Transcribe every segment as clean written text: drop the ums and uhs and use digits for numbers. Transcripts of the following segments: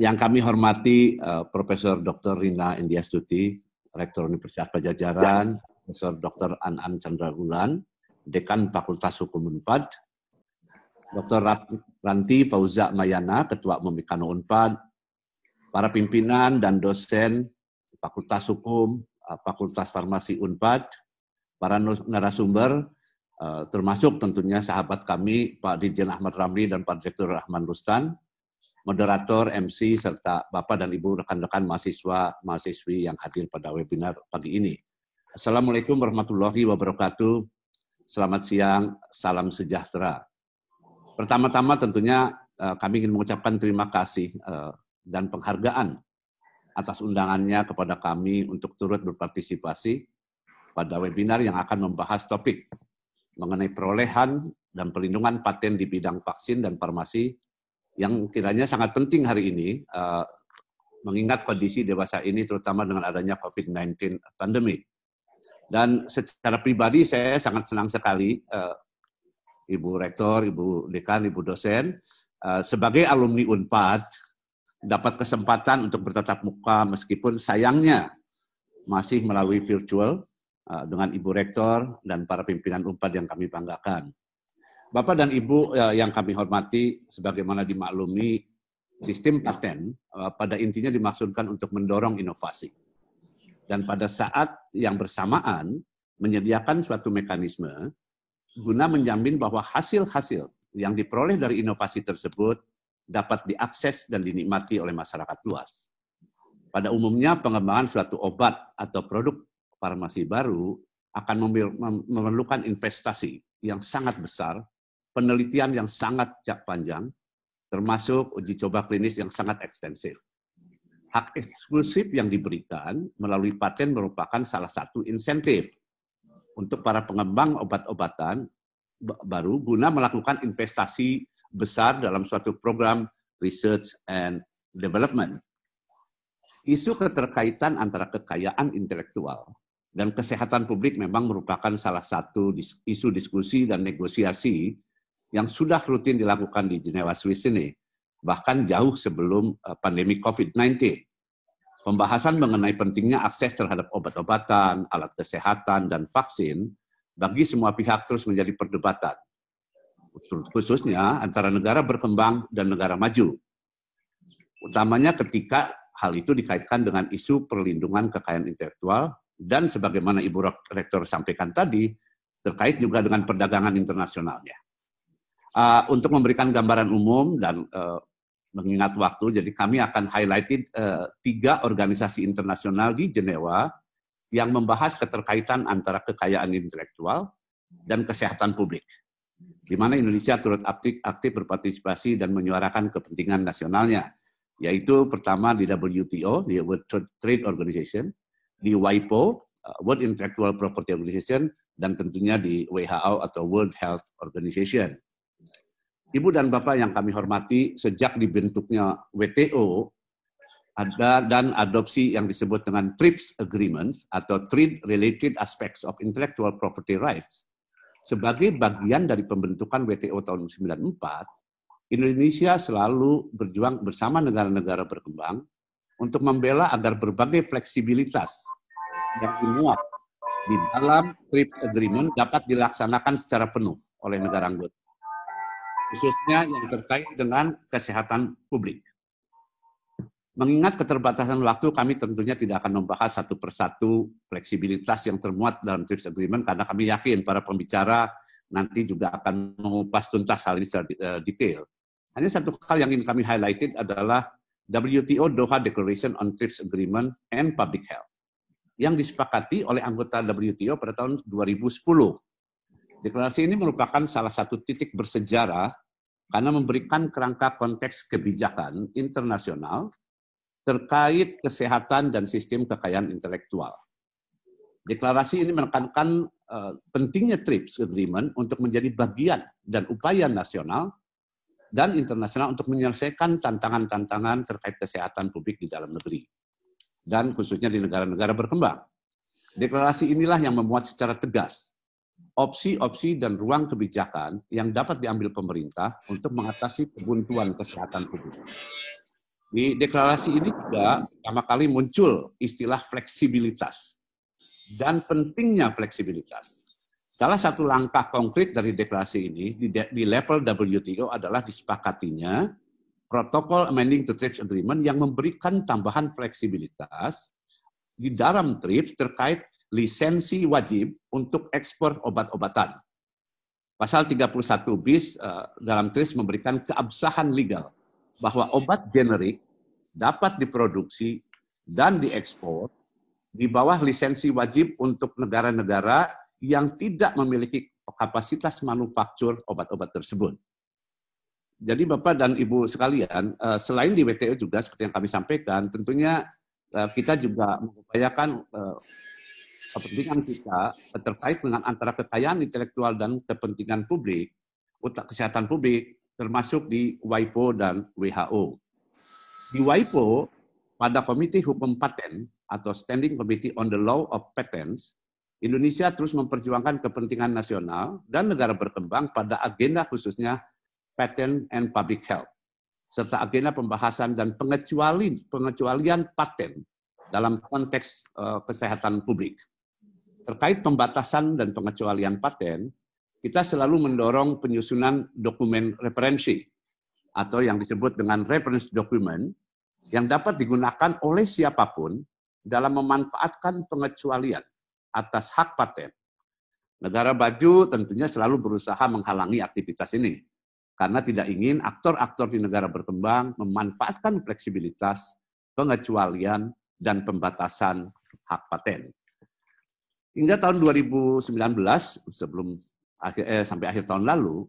Yang kami hormati Profesor Dr. Rina Indiastuti, Rektor Universitas Padjadjaran, Profesor Dr. An Chandragulan, Dekan Fakultas Hukum Unpad, Dr. Ranti Fauza Mayana, Ketua Umum Ikano Unpad, para pimpinan dan dosen Fakultas Hukum, Fakultas Farmasi Unpad, para narasumber, termasuk tentunya sahabat kami, Pak Dirjen Ahmad Ramli dan Pak Direktur Rahman Rustan, moderator, MC, serta Bapak dan Ibu rekan-rekan mahasiswa-mahasiswi yang hadir pada webinar pagi ini. Assalamualaikum warahmatullahi wabarakatuh. Selamat siang, salam sejahtera. Pertama-tama tentunya kami ingin mengucapkan terima kasih dan penghargaan atas undangannya kepada kami untuk turut berpartisipasi pada webinar yang akan membahas topik mengenai perolehan dan perlindungan paten di bidang vaksin dan farmasi yang kiranya sangat penting hari ini, mengingat kondisi dewasa ini terutama dengan adanya COVID-19 pandemi. Dan secara pribadi saya sangat senang sekali, Ibu Rektor, Ibu Dekan, Ibu Dosen, sebagai alumni Unpad, dapat kesempatan untuk bertatap muka meskipun sayangnya masih melalui virtual dengan Ibu Rektor dan para pimpinan Unpad yang kami banggakan. Bapak dan Ibu yang kami hormati, sebagaimana dimaklumi, sistem paten pada intinya dimaksudkan untuk mendorong inovasi. Dan pada saat yang bersamaan, menyediakan suatu mekanisme guna menjamin bahwa hasil-hasil yang diperoleh dari inovasi tersebut dapat diakses dan dinikmati oleh masyarakat luas. Pada umumnya, pengembangan suatu obat atau produk farmasi baru akan memerlukan investasi yang sangat besar, penelitian yang sangat panjang, termasuk uji coba klinis yang sangat ekstensif. Hak eksklusif yang diberikan melalui paten merupakan salah satu insentif untuk para pengembang obat-obatan baru guna melakukan investasi besar dalam suatu program research and development. Isu keterkaitan antara kekayaan intelektual dan kesehatan publik memang merupakan salah satu isu diskusi dan negosiasi yang sudah rutin dilakukan di Jenewa, Swiss ini, bahkan jauh sebelum pandemi COVID-19. Pembahasan mengenai pentingnya akses terhadap obat-obatan, alat kesehatan, dan vaksin bagi semua pihak terus menjadi perdebatan, khususnya antara negara berkembang dan negara maju. Utamanya ketika hal itu dikaitkan dengan isu perlindungan kekayaan intelektual dan sebagaimana Ibu Rektor sampaikan tadi, terkait juga dengan perdagangan internasionalnya. Untuk memberikan gambaran umum dan mengingat waktu, jadi kami akan highlighted 3 organisasi internasional di Jenewa yang membahas keterkaitan antara kekayaan intelektual dan kesehatan publik, di mana Indonesia turut aktif berpartisipasi dan menyuarakan kepentingan nasionalnya, yaitu pertama di WTO, di World Trade Organization, di WIPO, World Intellectual Property Organization, dan tentunya di WHO atau World Health Organization. Ibu dan Bapak yang kami hormati, sejak dibentuknya WTO, ada dan adopsi yang disebut dengan TRIPS Agreements atau Trade Related Aspects of Intellectual Property Rights. Sebagai bagian dari pembentukan WTO tahun 1994, Indonesia selalu berjuang bersama negara-negara berkembang untuk membela agar berbagai fleksibilitas yang dimuat di dalam TRIPS Agreement dapat dilaksanakan secara penuh oleh negara anggota, khususnya yang terkait dengan kesehatan publik. Mengingat keterbatasan waktu, kami tentunya tidak akan membahas satu persatu fleksibilitas yang termuat dalam TRIPS Agreement, karena kami yakin para pembicara nanti juga akan mengupas tuntas hal ini secara detail. Hanya satu hal yang ingin kami highlighted adalah WTO Doha Declaration on TRIPS Agreement and Public Health, yang disepakati oleh anggota WTO pada tahun 2010. Deklarasi ini merupakan salah satu titik bersejarah karena memberikan kerangka konteks kebijakan internasional terkait kesehatan dan sistem kekayaan intelektual. Deklarasi ini menekankan pentingnya TRIPS Agreement untuk menjadi bagian dan upaya nasional dan internasional untuk menyelesaikan tantangan-tantangan terkait kesehatan publik di dalam negeri, dan khususnya di negara-negara berkembang. Deklarasi inilah yang memuat secara tegas opsi-opsi dan ruang kebijakan yang dapat diambil pemerintah untuk mengatasi kebuntuan kesehatan publik. Di deklarasi ini juga pertama kali muncul istilah fleksibilitas dan pentingnya fleksibilitas. Salah satu langkah konkret dari deklarasi ini di level WTO adalah disepakatinya protokol amending the TRIPS Agreement yang memberikan tambahan fleksibilitas di dalam TRIPS terkait lisensi wajib untuk ekspor obat-obatan. Pasal 31 bis dalam TRIPS memberikan keabsahan legal bahwa obat generik dapat diproduksi dan diekspor di bawah lisensi wajib untuk negara-negara yang tidak memiliki kapasitas manufaktur obat-obat tersebut. Jadi Bapak dan Ibu sekalian, selain di WTO juga seperti yang kami sampaikan, tentunya kita juga mengupayakan kepentingan kita terkait dengan antara kekayaan intelektual dan kepentingan publik, kesehatan publik, termasuk di WIPO dan WHO. Di WIPO, pada Komite Hukum Paten atau Standing Committee on the Law of Patents, Indonesia terus memperjuangkan kepentingan nasional dan negara berkembang pada agenda khususnya Patent and Public Health, serta agenda pembahasan dan pengecualian paten dalam konteks kesehatan publik. Terkait pembatasan dan pengecualian paten, kita selalu mendorong penyusunan dokumen referensi atau yang disebut dengan reference document yang dapat digunakan oleh siapapun dalam memanfaatkan pengecualian atas hak paten. Negara maju tentunya selalu berusaha menghalangi aktivitas ini karena tidak ingin aktor-aktor di negara berkembang memanfaatkan fleksibilitas, pengecualian, dan pembatasan hak paten. Hingga tahun 2019, sampai akhir tahun lalu,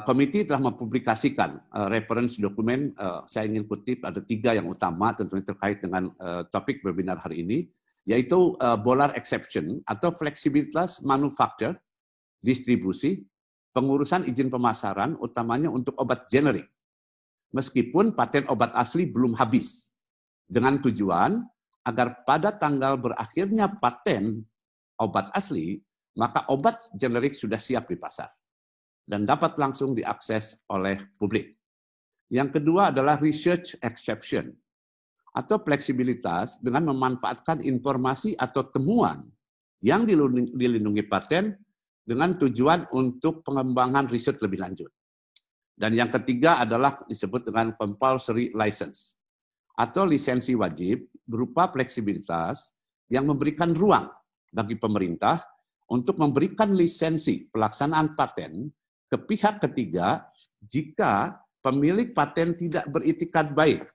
komite telah mempublikasikan reference dokumen, saya ingin kutip ada 3 yang utama tentunya terkait dengan topik webinar hari ini, yaitu Bolar Exception atau fleksibilitas manufaktur, distribusi, pengurusan izin pemasaran utamanya untuk obat generik, meskipun paten obat asli belum habis, dengan tujuan agar pada tanggal berakhirnya paten obat asli, maka obat generik sudah siap di pasar dan dapat langsung diakses oleh publik. Yang kedua adalah research exception atau fleksibilitas dengan memanfaatkan informasi atau temuan yang dilindungi paten dengan tujuan untuk pengembangan riset lebih lanjut. Dan yang ketiga adalah disebut dengan compulsory license atau lisensi wajib berupa fleksibilitas yang memberikan ruang bagi pemerintah untuk memberikan lisensi pelaksanaan paten ke pihak ketiga jika pemilik paten tidak beritikat baik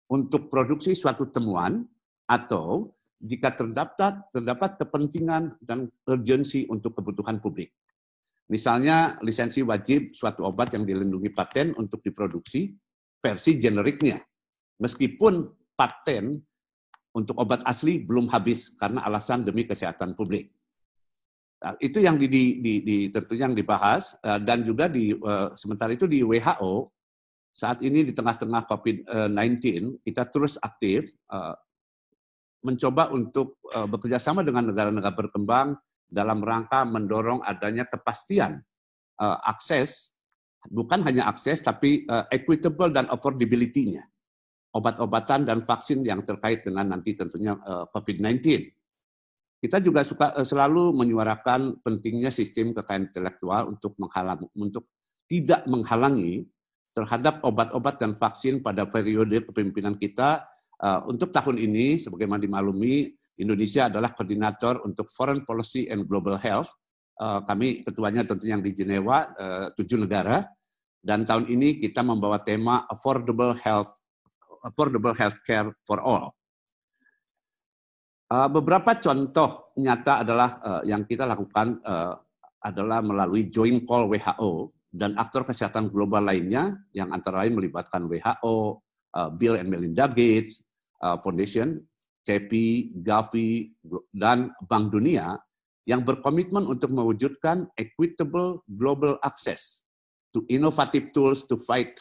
untuk produksi suatu temuan atau jika terdapat kepentingan dan urgensi untuk kebutuhan publik. Misalnya lisensi wajib suatu obat yang dilindungi paten untuk diproduksi versi generiknya, meskipun paten untuk obat asli belum habis karena alasan demi kesehatan publik. Nah, itu yang tentunya yang dibahas dan juga sementara itu di WHO saat ini di tengah-tengah COVID-19 kita terus aktif mencoba untuk bekerja sama dengan negara-negara berkembang dalam rangka mendorong adanya kepastian akses, bukan hanya akses tapi equitable dan affordability-nya obat-obatan dan vaksin yang terkait dengan nanti tentunya COVID-19. Kita juga selalu menyuarakan pentingnya sistem kekayaan intelektual untuk tidak menghalangi terhadap obat-obat dan vaksin pada periode kepemimpinan kita. Untuk tahun ini, sebagaimana dimaklumi, Indonesia adalah koordinator untuk Foreign Policy and Global Health. Kami ketuanya tentunya yang di Jenewa, 7 negara. Dan tahun ini kita membawa tema Affordable Healthcare for All. Beberapa contoh nyata adalah yang kita lakukan adalah melalui joint call WHO dan aktor kesehatan global lainnya yang antara lain melibatkan WHO, Bill and Melinda Gates Foundation, CEPI, Gavi, dan Bank Dunia yang berkomitmen untuk mewujudkan equitable global access to innovative tools to fight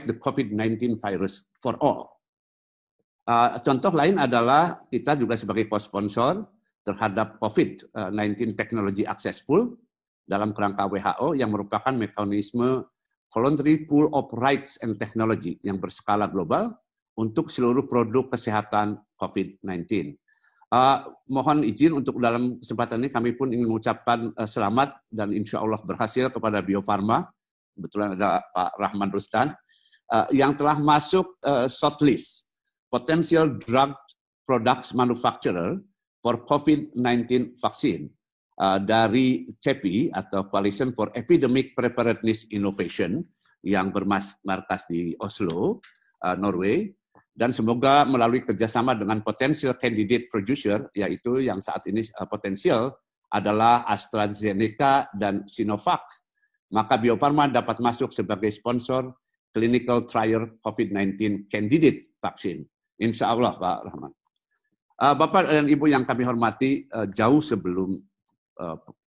the COVID-19 virus for all. Contoh lain adalah kita juga sebagai co-sponsor terhadap COVID-19 Technology Access Pool dalam kerangka WHO yang merupakan mekanisme voluntary pool of rights and technology yang berskala global untuk seluruh produk kesehatan COVID-19. Mohon izin untuk dalam kesempatan ini kami pun ingin mengucapkan selamat dan insya Allah berhasil kepada Bio Farma, kebetulan ada Pak Rahman Rustan, yang telah masuk shortlist Potential Drug Products Manufacturer for COVID-19 Vaccine dari CEPI atau Coalition for Epidemic Preparedness Innovation yang bermarkas di Oslo, Norway, dan semoga melalui kerjasama dengan potential candidate producer, yaitu yang saat ini potensial adalah AstraZeneca dan Sinovac, maka Bio Farma dapat masuk sebagai sponsor clinical trial COVID-19 candidate vaksin. Insya Allah, Pak Rahman. Bapak dan Ibu yang kami hormati, jauh sebelum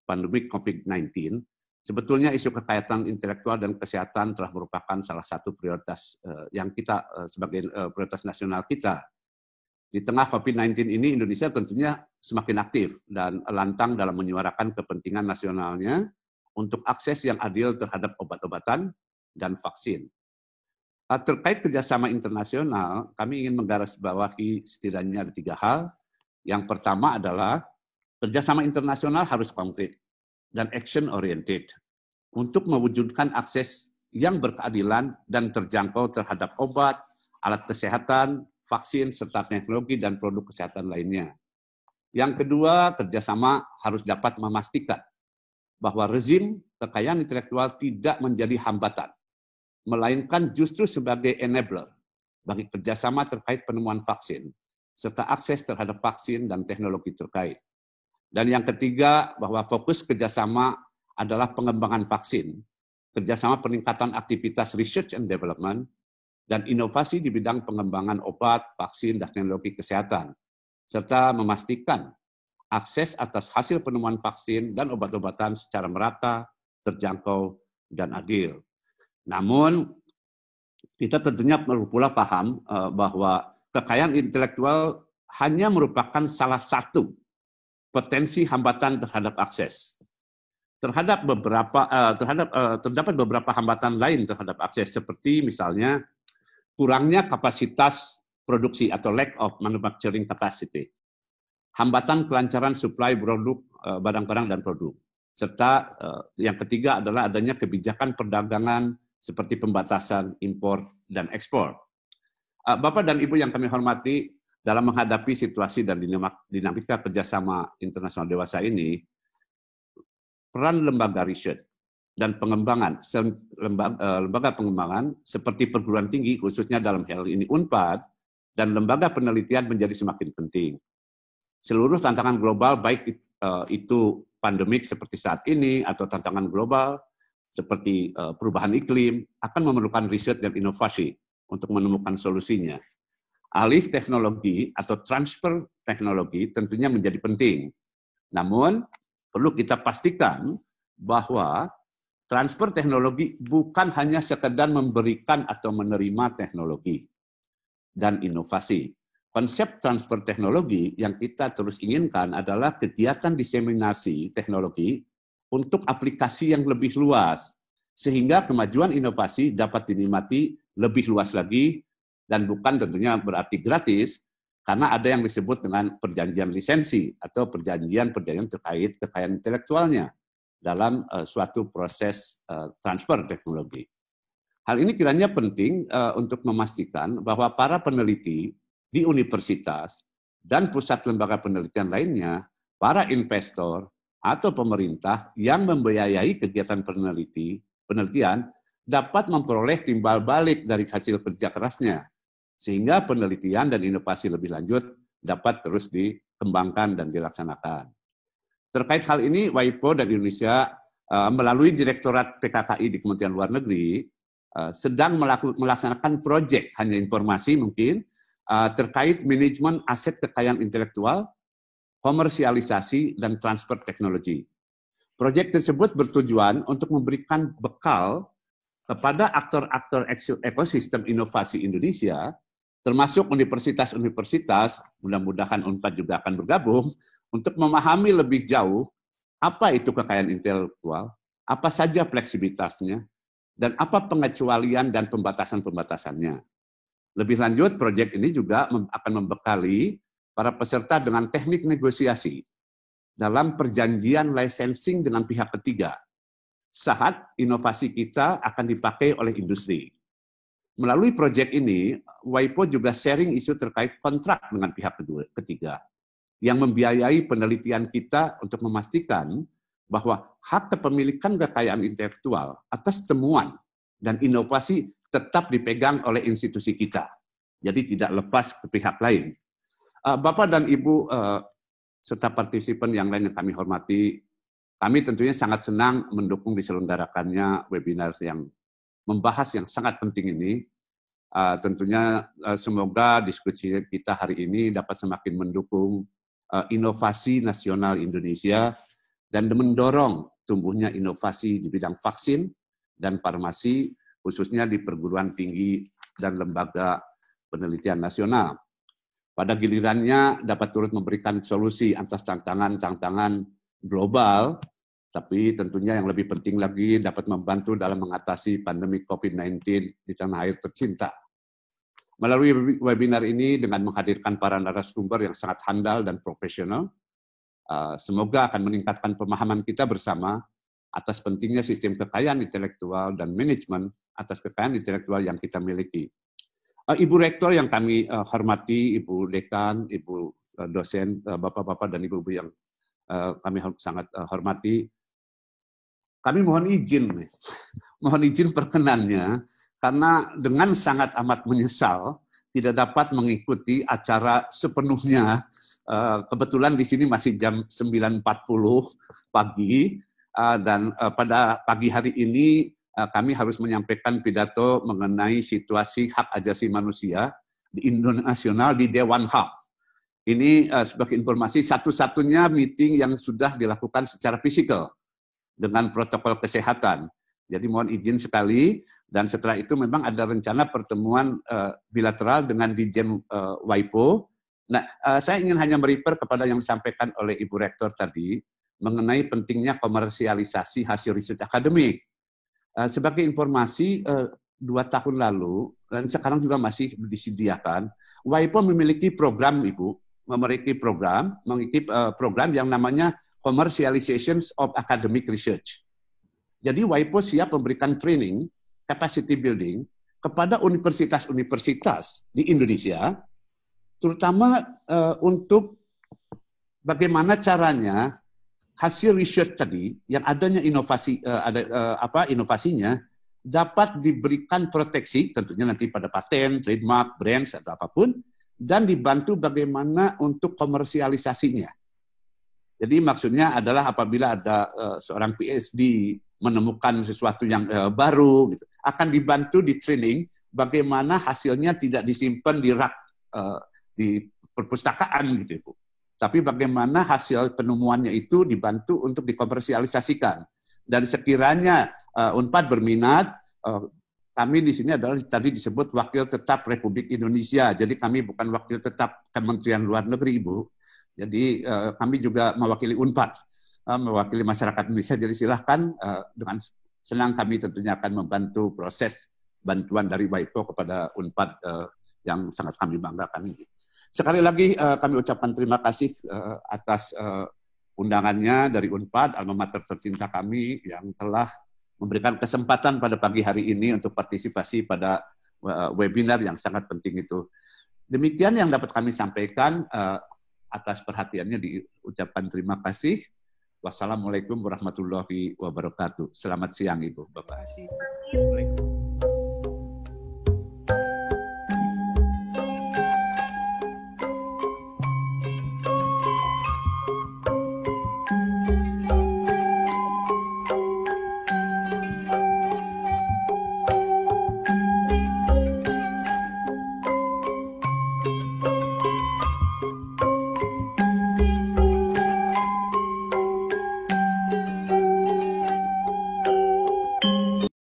pandemi COVID-19, sebetulnya isu kekayaan intelektual dan kesehatan telah merupakan salah satu prioritas yang kita sebagai prioritas nasional kita. Di tengah COVID-19 ini, Indonesia tentunya semakin aktif dan lantang dalam menyuarakan kepentingan nasionalnya untuk akses yang adil terhadap obat-obatan dan vaksin. Terkait kerjasama internasional, kami ingin menggarisbawahi setidaknya ada 3 hal. Yang pertama adalah kerjasama internasional harus konkret dan action-oriented untuk mewujudkan akses yang berkeadilan dan terjangkau terhadap obat, alat kesehatan, vaksin, serta teknologi dan produk kesehatan lainnya. Yang kedua, kerjasama harus dapat memastikan bahwa rezim kekayaan intelektual tidak menjadi hambatan, melainkan justru sebagai enabler bagi kerjasama terkait penemuan vaksin, serta akses terhadap vaksin dan teknologi terkait. Dan yang ketiga, bahwa fokus kerjasama adalah pengembangan vaksin, kerjasama peningkatan aktivitas research and development, dan inovasi di bidang pengembangan obat, vaksin, dan teknologi kesehatan, serta memastikan akses atas hasil penemuan vaksin dan obat-obatan secara merata, terjangkau, dan adil. Namun, kita tentunya perlu pula paham bahwa kekayaan intelektual hanya merupakan salah satu potensi hambatan terhadap akses. Terdapat beberapa hambatan lain terhadap akses, seperti misalnya kurangnya kapasitas produksi atau lack of manufacturing capacity, hambatan kelancaran supply produk, barang-barang dan produk, serta yang ketiga adalah adanya kebijakan perdagangan seperti pembatasan impor dan ekspor. Bapak dan Ibu yang kami hormati, dalam menghadapi situasi dan dinamika kerjasama internasional dewasa ini, peran lembaga riset dan pengembangan, lembaga pengembangan seperti perguruan tinggi, khususnya dalam hal ini UNPAD, dan lembaga penelitian menjadi semakin penting. Seluruh tantangan global, baik itu pandemik seperti saat ini, atau tantangan global seperti perubahan iklim, akan memerlukan riset dan inovasi untuk menemukan solusinya. Alih teknologi atau transfer teknologi tentunya menjadi penting. Namun, perlu kita pastikan bahwa transfer teknologi bukan hanya sekedar memberikan atau menerima teknologi dan inovasi. Konsep transfer teknologi yang kita terus inginkan adalah kegiatan diseminasi teknologi untuk aplikasi yang lebih luas, sehingga kemajuan inovasi dapat dinikmati lebih luas lagi, dan bukan tentunya berarti gratis, karena ada yang disebut dengan perjanjian lisensi atau perjanjian terkait kekayaan intelektualnya dalam suatu proses transfer teknologi. Hal ini kiranya penting untuk memastikan bahwa para peneliti di universitas dan pusat lembaga penelitian lainnya, para investor atau pemerintah yang membiayai kegiatan penelitian dapat memperoleh timbal balik dari hasil kerja kerasnya, sehingga penelitian dan inovasi lebih lanjut dapat terus dikembangkan dan dilaksanakan. Terkait hal ini, WIPO dan Indonesia melalui Direktorat PKKI di Kementerian Luar Negeri sedang melaksanakan proyek, hanya informasi mungkin, terkait manajemen aset kekayaan intelektual, komersialisasi, dan transfer teknologi. Proyek tersebut bertujuan untuk memberikan bekal kepada aktor-aktor ekosistem inovasi Indonesia, termasuk universitas-universitas, mudah-mudahan UNPAD juga akan bergabung, untuk memahami lebih jauh apa itu kekayaan intelektual, apa saja fleksibilitasnya, dan apa pengecualian dan pembatasan-pembatasannya. Lebih lanjut, proyek ini juga akan membekali para peserta dengan teknik negosiasi dalam perjanjian licensing dengan pihak ketiga saat inovasi kita akan dipakai oleh industri. Melalui proyek ini, WIPO juga sharing isu terkait kontrak dengan pihak ketiga yang membiayai penelitian kita untuk memastikan bahwa hak kepemilikan kekayaan intelektual atas temuan dan inovasi tetap dipegang oleh institusi kita. Jadi tidak lepas ke pihak lain. Bapak dan Ibu serta partisipan yang lain yang kami hormati, kami tentunya sangat senang mendukung diselenggarakannya webinar yang membahas yang sangat penting ini. Tentunya semoga diskusi kita hari ini dapat semakin mendukung inovasi nasional Indonesia dan mendorong tumbuhnya inovasi di bidang vaksin dan farmasi, khususnya di perguruan tinggi dan lembaga penelitian nasional. Pada gilirannya dapat turut memberikan solusi atas tantangan-tantangan global, tapi tentunya yang lebih penting lagi dapat membantu dalam mengatasi pandemi COVID-19 di tanah air tercinta. Melalui webinar ini dengan menghadirkan para narasumber yang sangat handal dan profesional, semoga akan meningkatkan pemahaman kita bersama atas pentingnya sistem kekayaan intelektual dan manajemen atas kekayaan intelektual yang kita miliki. Ibu Rektor yang kami hormati, Ibu Dekan, Ibu dosen, Bapak-Bapak dan Ibu-Ibu yang kami sangat hormati, kami mohon izin perkenannya, karena dengan sangat amat menyesal tidak dapat mengikuti acara sepenuhnya. Kebetulan di sini masih jam 9.40 pagi, dan pada pagi hari ini kami harus menyampaikan pidato mengenai situasi hak asasi manusia di Indonesia di Dewan HAM. Ini sebagai informasi satu-satunya meeting yang sudah dilakukan secara fisikal dengan protokol kesehatan. Jadi mohon izin sekali, dan setelah itu memang ada rencana pertemuan bilateral dengan Dirjen WIPO. Nah, saya ingin hanya merefer kepada yang disampaikan oleh Ibu Rektor tadi mengenai pentingnya komersialisasi hasil riset akademik. Sebagai informasi, 2 tahun lalu, dan sekarang juga masih disediakan, WIPO memiliki program, Ibu, memiliki program yang namanya Commercialization of Academic Research. Jadi WIPO siap memberikan training, capacity building, kepada universitas-universitas di Indonesia, terutama untuk bagaimana caranya hasil research tadi yang adanya inovasi inovasinya dapat diberikan proteksi tentunya nanti pada paten, trademark, brands atau apapun, dan dibantu bagaimana untuk komersialisasinya. Jadi maksudnya adalah apabila ada seorang PhD menemukan sesuatu yang baru, gitu, akan dibantu di training bagaimana hasilnya tidak disimpan di rak di perpustakaan gitu, Ibu. Tapi bagaimana hasil penemuannya itu dibantu untuk dikomersialisasikan. Dan sekiranya Unpad berminat, kami di sini adalah tadi disebut wakil tetap Republik Indonesia. Jadi kami bukan wakil tetap Kementerian Luar Negeri, Ibu. Jadi kami juga mewakili Unpad, mewakili masyarakat Indonesia. Jadi silahkan, dengan senang kami tentunya akan membantu proses bantuan dari WIPO kepada Unpad yang sangat kami banggakan ini. Sekali lagi kami ucapkan terima kasih atas undangannya dari Unpad, alma mater tercinta kami yang telah memberikan kesempatan pada pagi hari ini untuk partisipasi pada webinar yang sangat penting itu. Demikian yang dapat kami sampaikan, atas perhatiannya diucapkan terima kasih. Wassalamualaikum warahmatullahi wabarakatuh. Selamat siang Ibu, Bapak. Terima kasih.